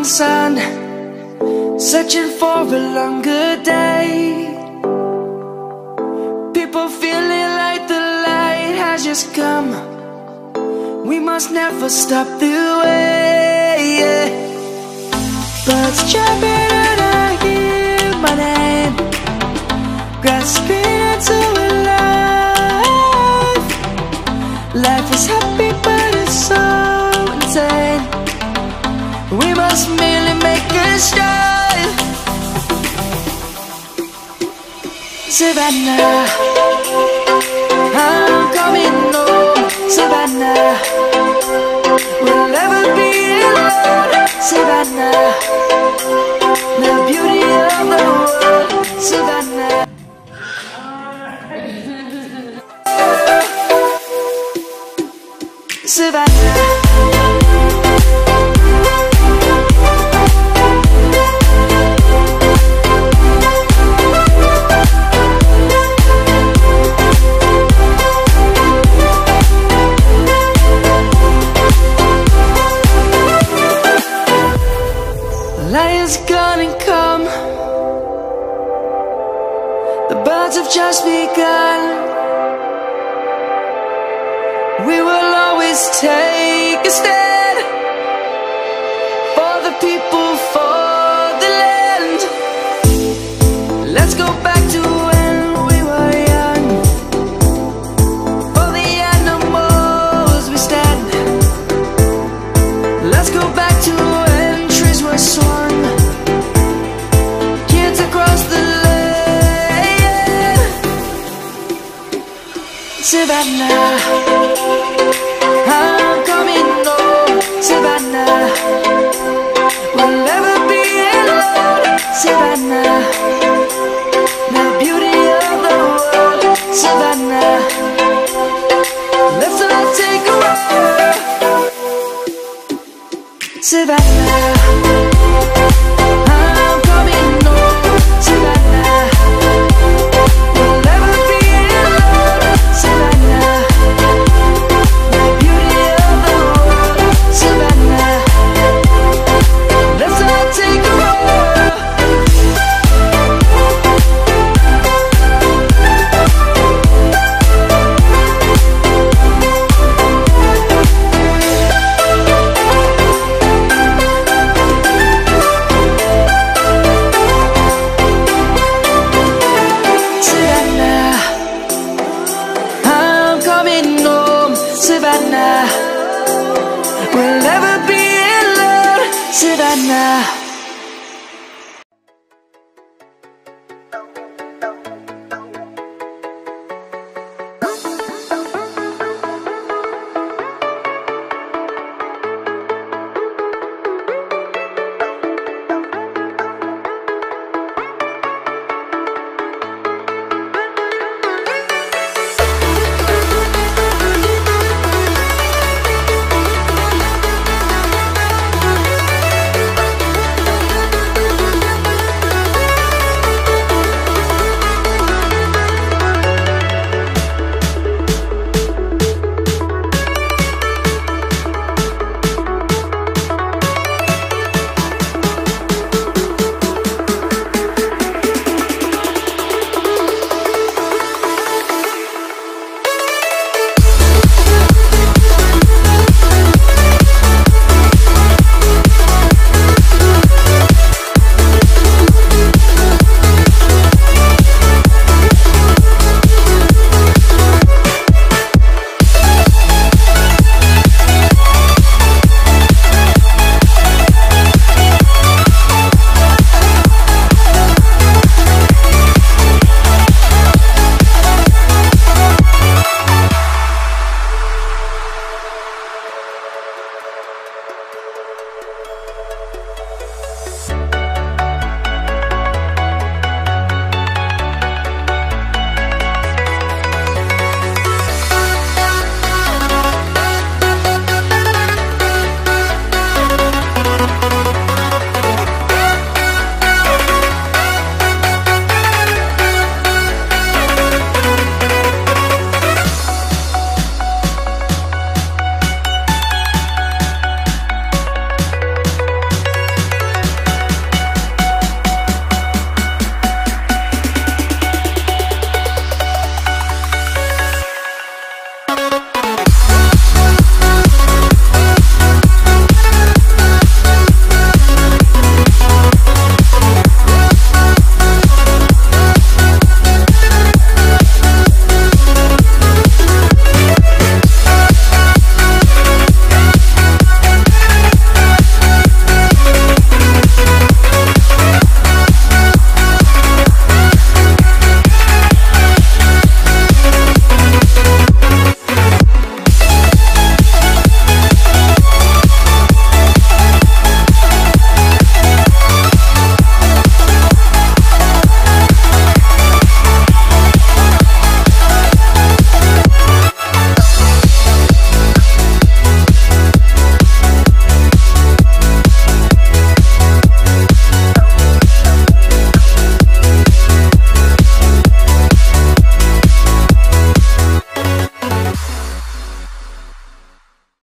sun, searching for a longer day. People feeling like the light has just come. We must never stop the way, yeah. Birds jumping and I hear my name, grasping into a life. Life is happy but it's so insane. We must merely make a start. Savannah, I'm coming home. Savannah, we'll never be alone. Savannah, the beauty of the world. Savannah. Savannah. Lion's gonna come. The birds have just begun. We will always take a stand for the people, for the land. Let's go back to when we were young. For the animals we stand. Let's go back to when trees were swung. Kids across the land. Savannah, I'm coming home. Savannah, we'll never be alone. Savannah, the beauty of the world. Savannah, let's all take a ride. Savannah, I'm coming home. Savannah, we'll never be alone. Savannah, the beauty of the world. Savannah, let's all take a ride. Savannah, I'm coming home. Savannah, we'll never be alone. Savannah.